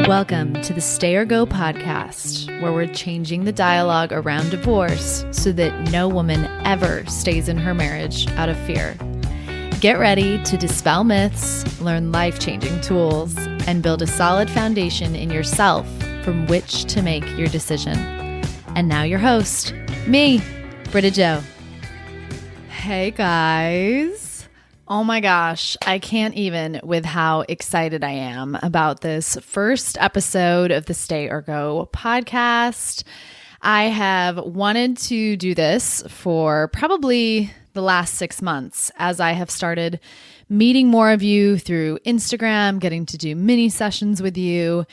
Welcome to the Stay or Go podcast, where we're changing the dialogue around divorce so that no woman ever stays in her marriage out of fear. Get ready to dispel myths, learn life-changing tools, and build a solid foundation in yourself from which to make your decision. And now your host, me, Britta Jo. Hey guys. Oh my gosh, I can't even with how excited I am about this first episode of the Stay or Go podcast. I have wanted to do this for probably the last 6 months as I have started meeting more of you through Instagram, getting to do mini sessions with you.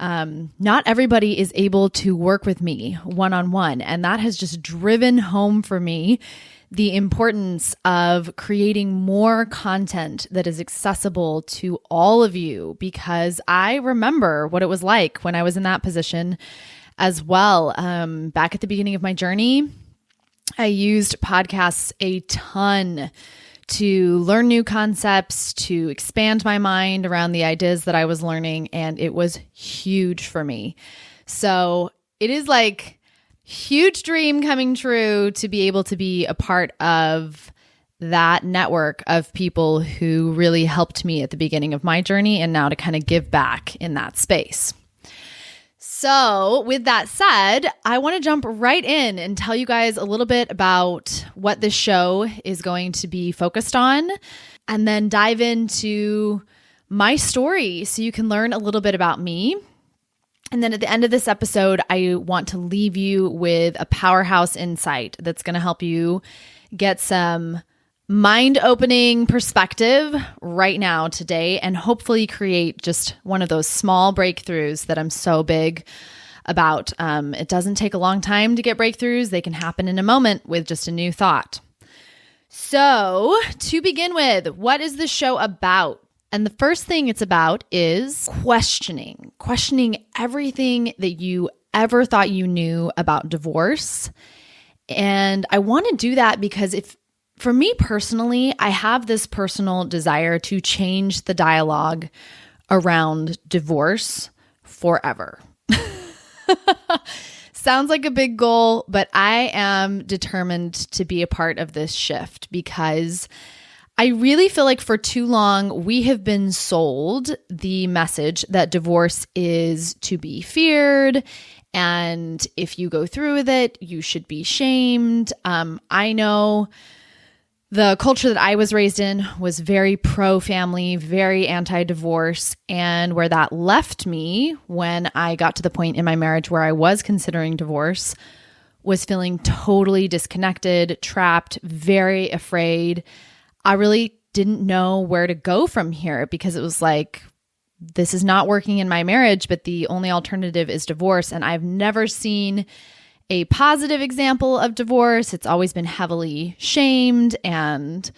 Not everybody is able to work with me one-on-one, and that has just driven home for me the importance of creating more content that is accessible to all of you, because I remember what it was like when I was in that position as well. Back at the beginning of my journey, I used podcasts a ton to learn new concepts, to expand my mind around the ideas that I was learning, and it was huge for me. So it is like huge dream coming true to be able to be a part of that network of people who really helped me at the beginning of my journey, and now to kind of give back in that space. So with that said, I want to jump right in and tell you guys a little bit about what this show is going to be focused on, and then dive into my story so you can learn a little bit about me. And then at the end of this episode, I want to leave you with a powerhouse insight that's going to help you get some mind-opening perspective right now, today, and hopefully create just one of those small breakthroughs that I'm so big about. It doesn't take a long time to get breakthroughs. They can happen in a moment with just a new thought. So to begin with, what is the show about? And the first thing it's about is questioning everything that you ever thought you knew about divorce. And I want to do that because for me personally, I have this personal desire to change the dialogue around divorce forever. Sounds like a big goal, but I am determined to be a part of this shift because I really feel like for too long, we have been sold the message that divorce is to be feared, and if you go through with it, you should be shamed. I know the culture that I was raised in was very pro-family, very anti-divorce, and where that left me when I got to the point in my marriage where I was considering divorce was feeling totally disconnected, trapped, very afraid. I really didn't know where to go from here because it was like, this is not working in my marriage, but the only alternative is divorce. And I've never seen a positive example of divorce. It's always been heavily shamed, and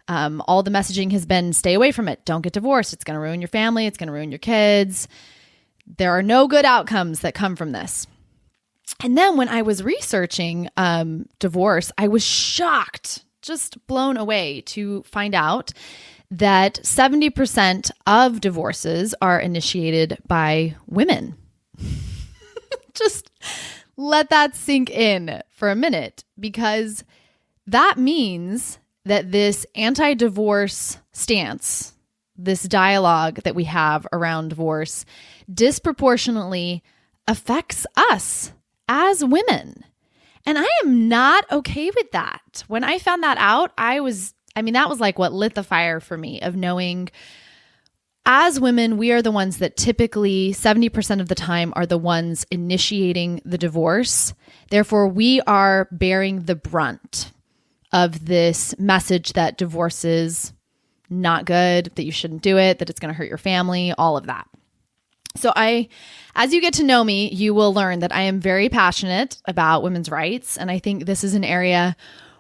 all the messaging has been stay away from it. Don't get divorced. It's going to ruin your family. It's going to ruin your kids. There are no good outcomes that come from this. And then when I was researching divorce, I was shocked, just blown away to find out that 70% of divorces are initiated by women. Just let that sink in for a minute, because that means that this anti-divorce stance, this dialogue that we have around divorce, disproportionately affects us as women. And I am not okay with that. When I found that out, that was like what lit the fire for me, of knowing as women, we are the ones that typically 70% of the time are the ones initiating the divorce. Therefore, we are bearing the brunt of this message that divorce is not good, that you shouldn't do it, that it's going to hurt your family, all of that. So as you get to know me, you will learn that I am very passionate about women's rights. And I think this is an area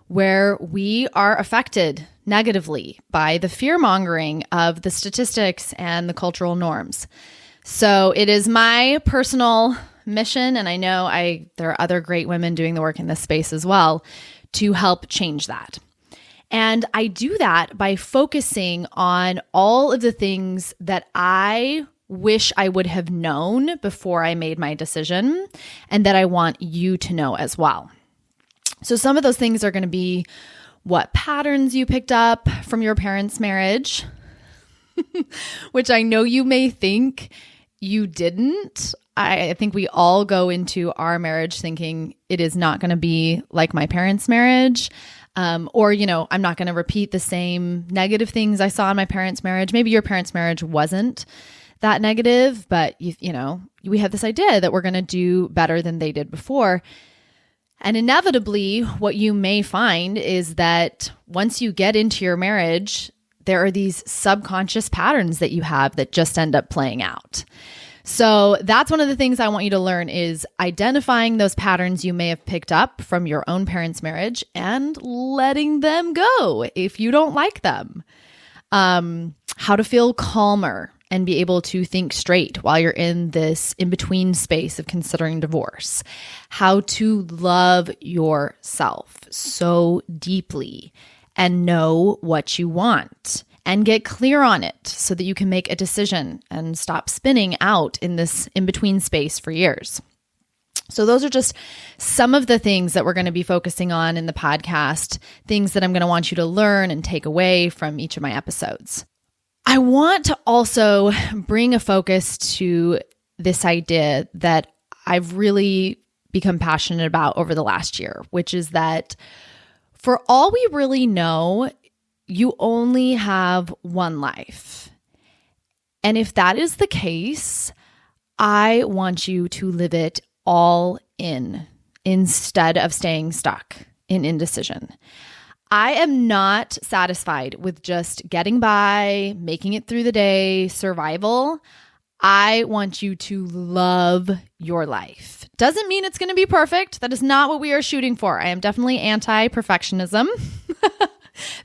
where we are affected negatively by the fear-mongering of the statistics and the cultural norms. So it is my personal mission, and I know there are other great women doing the work in this space as well, to help change that. And I do that by focusing on all of the things that I wish I would have known before I made my decision, and that I want you to know as well. So some of those things are going to be what patterns you picked up from your parents' marriage, which I know you may think you didn't. I think we all go into our marriage thinking it is not going to be like my parents' marriage. Or, I'm not going to repeat the same negative things I saw in my parents' marriage. Maybe your parents' marriage wasn't that negative, but we have this idea that we're going to do better than they did before. And inevitably, what you may find is that once you get into your marriage, there are these subconscious patterns that you have that just end up playing out. So that's one of the things I want you to learn is identifying those patterns you may have picked up from your own parents' marriage and letting them go if you don't like them. How to feel calmer and be able to think straight while you're in this in-between space of considering divorce. How to love yourself so deeply and know what you want and get clear on it so that you can make a decision and stop spinning out in this in-between space for years. So those are just some of the things that we're going to be focusing on in the podcast, things that I'm going to want you to learn and take away from each of my episodes. I want to also bring a focus to this idea that I've really become passionate about over the last year, which is that for all we really know, you only have one life. And if that is the case, I want you to live it all in instead of staying stuck in indecision. I am not satisfied with just getting by, making it through the day, survival. I want you to love your life. Doesn't mean it's going to be perfect. That is not what we are shooting for. I am definitely anti-perfectionism,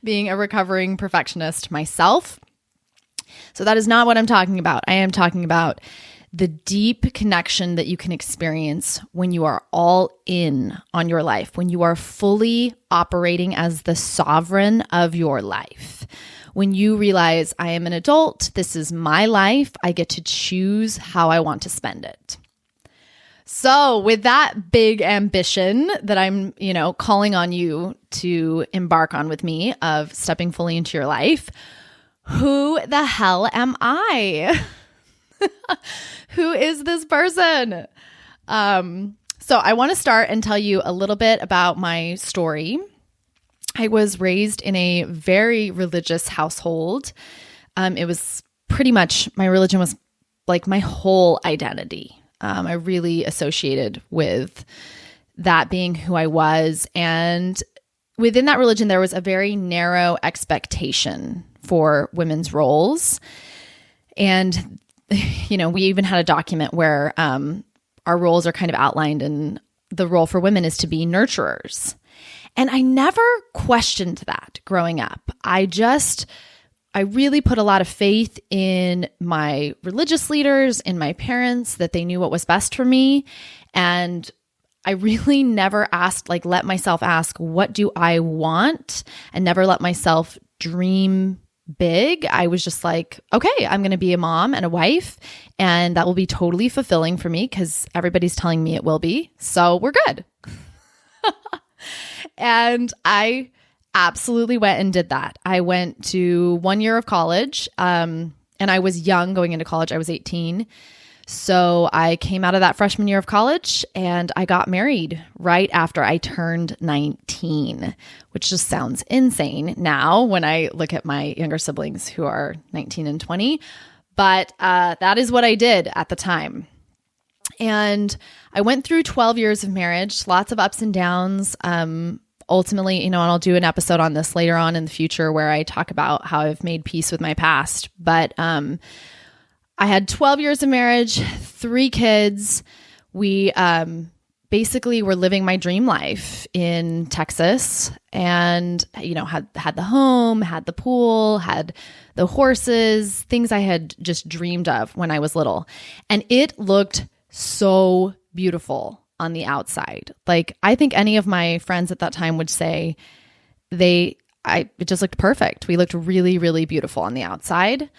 being a recovering perfectionist myself. So that is not what I'm talking about. I am talking about the deep connection that you can experience when you are all in on your life, when you are fully operating as the sovereign of your life. When you realize, I am an adult, this is my life, I get to choose how I want to spend it. So with that big ambition that I'm, calling on you to embark on with me of stepping fully into your life, who the hell am I? Who is this person? So I want to start and tell you a little bit about my story. I was raised in a very religious household. It was pretty much, my religion was like my whole identity. I really associated with that being who I was. And within that religion, there was a very narrow expectation for women's roles. And we even had a document where our roles are kind of outlined, and the role for women is to be nurturers. And I never questioned that growing up. I really put a lot of faith in my religious leaders, in my parents, that they knew what was best for me. And I really never let myself ask, what do I want? And never let myself dream big. I was just like, okay, I'm going to be a mom and a wife, and that will be totally fulfilling for me because everybody's telling me it will be. So we're good. And I absolutely went and did that. I went to 1 year of college, and I was young going into college. I was 18. So I came out of that freshman year of college and I got married right after I turned 19, which just sounds insane now when I look at my younger siblings who are 19 and 20. But that is what I did at the time. And I went through 12 years of marriage, lots of ups and downs. Ultimately, and I'll do an episode on this later on in the future where I talk about how I've made peace with my past. But I had 12 years of marriage, 3 kids. We basically were living my dream life in Texas, and had the home, had the pool, had the horses, things I had just dreamed of when I was little. And it looked so beautiful on the outside. Like, I think any of my friends at that time would say it just looked perfect. We looked really, really beautiful on the outside.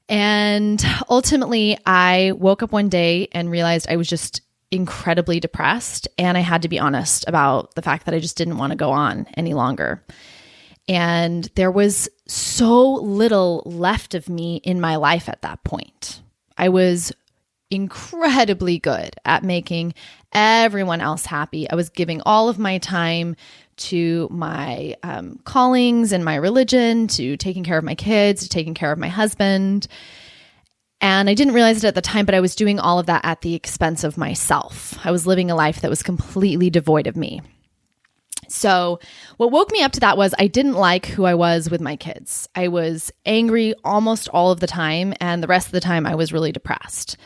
And ultimately, I woke up one day and realized I was just incredibly depressed. And I had to be honest about the fact that I just didn't want to go on any longer. And there was so little left of me in my life at that point. I was incredibly good at making everyone else happy. I was giving all of my time to my callings and my religion, to taking care of my kids, to taking care of my husband. And I didn't realize it at the time, but I was doing all of that at the expense of myself. I was living a life that was completely devoid of me. So what woke me up to that was I didn't like who I was with my kids. I was angry almost all of the time, and the rest of the time I was really depressed.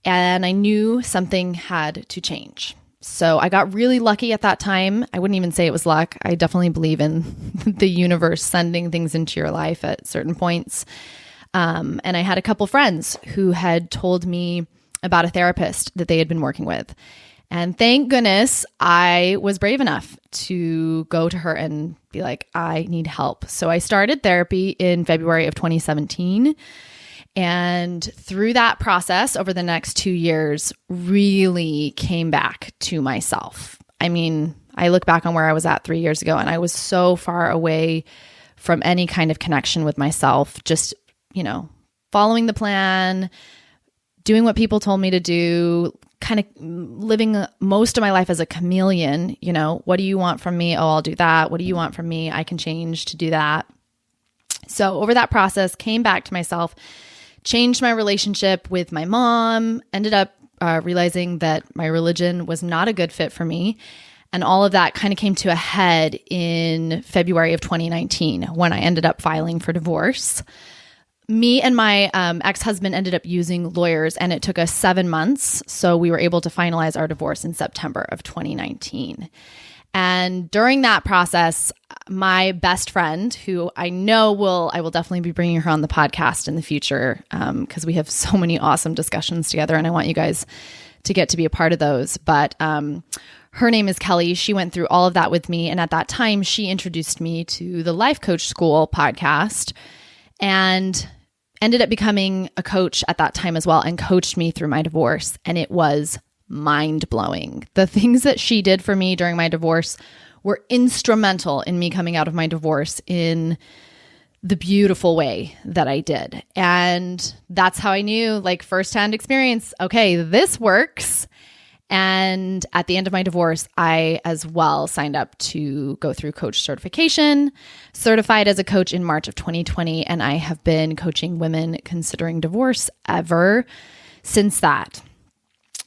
And I knew something had to change. So I got really lucky at that time. I wouldn't even say it was luck. I definitely believe in the universe sending things into your life at certain points. And I had a couple friends who had told me about a therapist that they had been working with. And thank goodness I was brave enough to go to her and be like, I need help. So I started therapy in February of 2017. And through that process over the next 2 years, really came back to myself. I mean, I look back on where I was at 3 years ago, and I was so far away from any kind of connection with myself, just, following the plan, doing what people told me to do, kind of living most of my life as a chameleon. What do you want from me? Oh, I'll do that. What do you want from me? I can change to do that. So over that process, came back to myself, changed my relationship with my mom, ended up realizing that my religion was not a good fit for me. And all of that kind of came to a head in February of 2019 when I ended up filing for divorce. Me and my ex-husband ended up using lawyers, and it took us 7 months. So we were able to finalize our divorce in September of 2019. And during that process, my best friend, who I will definitely be bringing her on the podcast in the future, because we have so many awesome discussions together, and I want you guys to get to be a part of those. But her name is Kelly. She went through all of that with me. And at that time, she introduced me to the Life Coach School podcast and ended up becoming a coach at that time as well, and coached me through my divorce. And it was mind-blowing. The things that she did for me during my divorce were instrumental in me coming out of my divorce in the beautiful way that I did. And that's how I knew, firsthand experience, okay, this works. And at the end of my divorce, I as well signed up to go through coach certification, certified as a coach in March of 2020. And I have been coaching women considering divorce ever since that.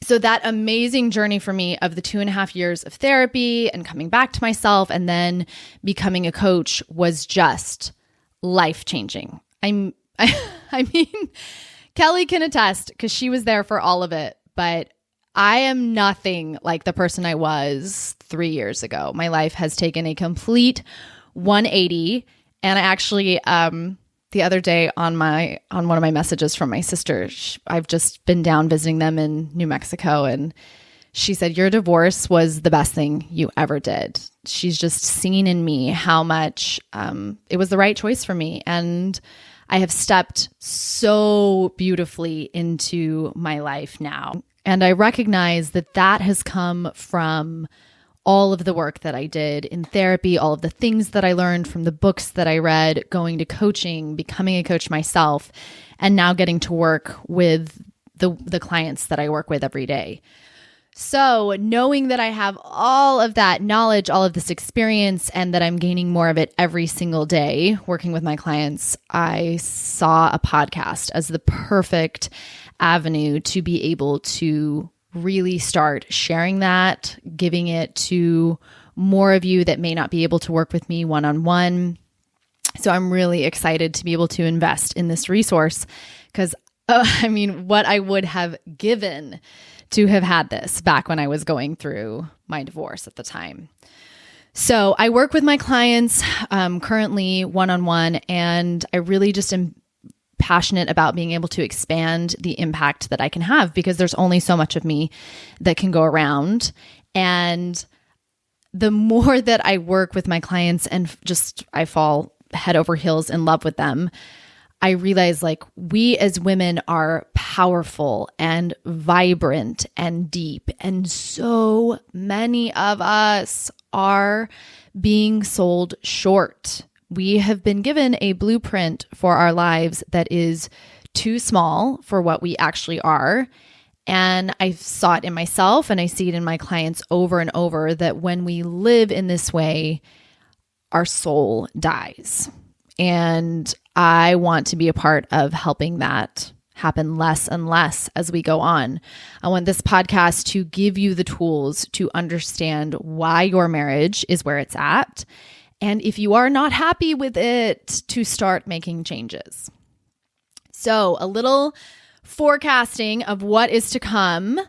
So that amazing journey for me of the 2.5 years of therapy and coming back to myself and then becoming a coach was just life-changing. I mean, Kelly can attest because she was there for all of it, but I am nothing like the person I was 3 years ago. My life has taken a complete 180. And I actually, the other day on one of my messages from my sister, I've just been down visiting them in New Mexico, and she said, your divorce was the best thing you ever did. She's just seen in me how much it was the right choice for me. And I have stepped so beautifully into my life now. And I recognize that that has come from all of the work that I did in therapy, all of the things that I learned from the books that I read, going to coaching, becoming a coach myself, and now getting to work with the clients that I work with every day. So knowing that I have all of that knowledge, all of this experience, and that I'm gaining more of it every single day working with my clients, I saw a podcast as the perfect avenue to be able to really start sharing that, giving it to more of you that may not be able to work with me one-on-one. So I'm really excited to be able to invest in this resource because, what I would have given to have had this back when I was going through my divorce at the time. So I work with my clients currently one-on-one, and I really just am passionate about being able to expand the impact that I can have because there's only so much of me that can go around. And the more that I work with my clients and just I fall head over heels in love with them, I realized like we as women are powerful and vibrant and deep. And so many of us are being sold short. We have been given a blueprint for our lives that is too small for what we actually are. And I saw it in myself and I see it in my clients over and over that when we live in this way, our soul dies. And I want to be a part of helping that happen less and less as we go on. I want this podcast to give you the tools to understand why your marriage is where it's at. And if you are not happy with it, to start making changes. So a little forecasting of what is to come.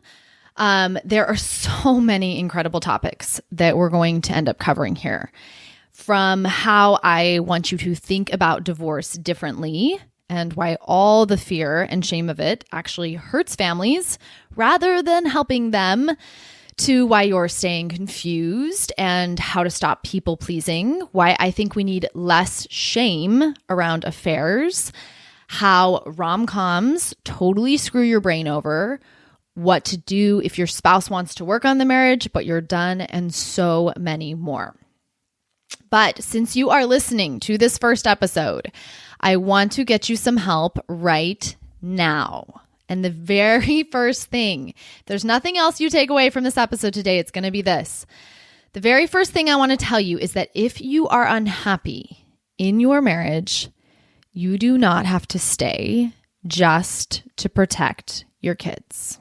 There are so many incredible topics that we're going to end up covering here. From how I want you to think about divorce differently and why all the fear and shame of it actually hurts families rather than helping them, to why you're staying confused and how to stop people pleasing, why I think we need less shame around affairs, how rom-coms totally screw your brain over, what to do if your spouse wants to work on the marriage, but you're done, and so many more. But since you are listening to this first episode, I want to get you some help right now. And the very first thing, if there's nothing else you take away from this episode today, it's going to be this. The very first thing I want to tell you is that if you are unhappy in your marriage, you do not have to stay just to protect your kids.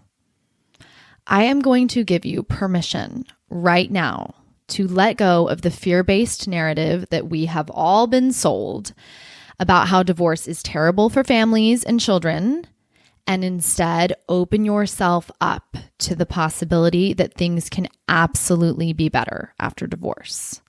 I am going to give you permission right now to let go of the fear-based narrative that we have all been sold about how divorce is terrible for families and children, and instead open yourself up to the possibility that things can absolutely be better after divorce.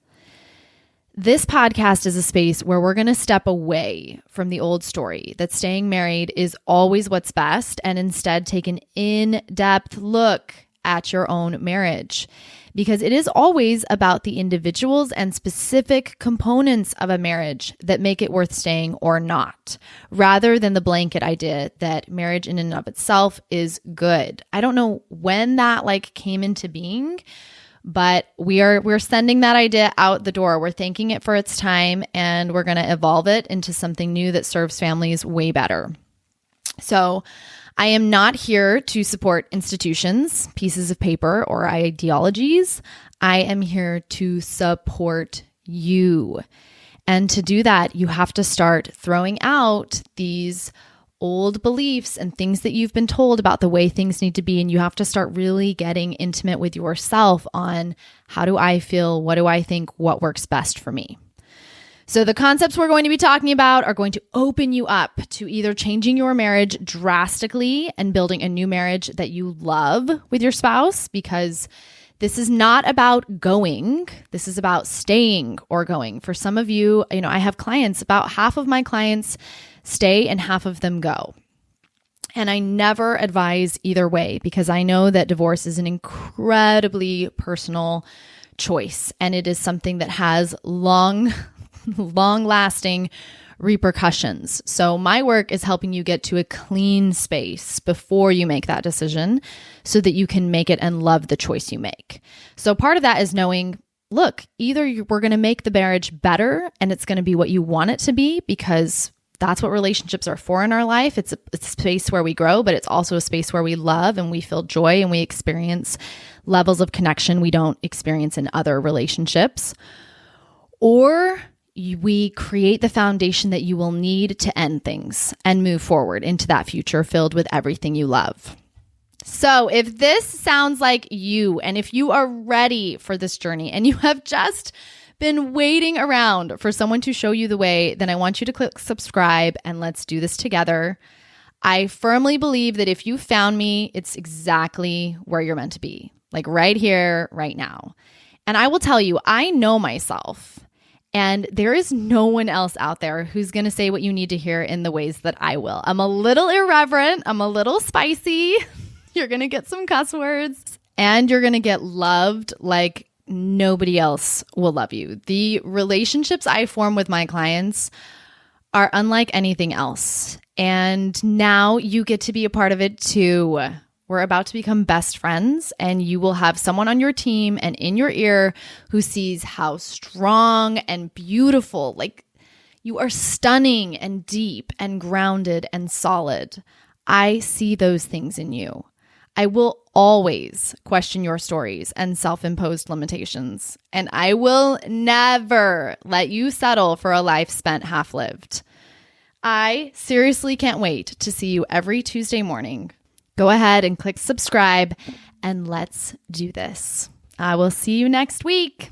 This podcast is a space where we're going to step away from the old story that staying married is always what's best and instead take an in-depth look at your own marriage, because it is always about the individuals and specific components of a marriage that make it worth staying or not, rather than the blanket idea that marriage in and of itself is good. I don't know when that came into being, but we're sending that idea out the door. We're thanking it for its time, and we're going to evolve it into something new that serves families way better. So I am not here to support institutions, pieces of paper, or ideologies. I am here to support you. And to do that, you have to start throwing out these old beliefs and things that you've been told about the way things need to be. And you have to start really getting intimate with yourself on how do I feel? What do I think? What works best for me? So the concepts we're going to be talking about are going to open you up to either changing your marriage drastically and building a new marriage that you love with your spouse, because this is not about going. This is about staying or going. For some of you, I have clients, about half of my clients stay and half of them go. And I never advise either way, because I know that divorce is an incredibly personal choice, and it is something that has long-lasting repercussions. So my work is helping you get to a clean space before you make that decision so that you can make it and love the choice you make. So part of that is knowing, look, either we're going to make the marriage better and it's going to be what you want it to be, because that's what relationships are for in our life. It's a space where we grow, but it's also a space where we love and we feel joy and we experience levels of connection we don't experience in other relationships. Or we create the foundation that you will need to end things and move forward into that future filled with everything you love. So if this sounds like you, and if you are ready for this journey and you have just been waiting around for someone to show you the way, then I want you to click subscribe and let's do this together. I firmly believe that if you found me, it's exactly where you're meant to be, right here, right now. And I will tell you, I know myself. And there is no one else out there who's going to say what you need to hear in the ways that I will. I'm a little irreverent. I'm a little spicy. You're going to get some cuss words, and you're going to get loved like nobody else will love you. The relationships I form with my clients are unlike anything else. And now you get to be a part of it too. We're about to become best friends, and you will have someone on your team and in your ear who sees how strong and beautiful, like you are stunning and deep and grounded and solid. I see those things in you. I will always question your stories and self-imposed limitations, and I will never let you settle for a life spent half-lived. I seriously can't wait to see you every Tuesday morning. Go ahead and click subscribe, and let's do this. I will see you next week.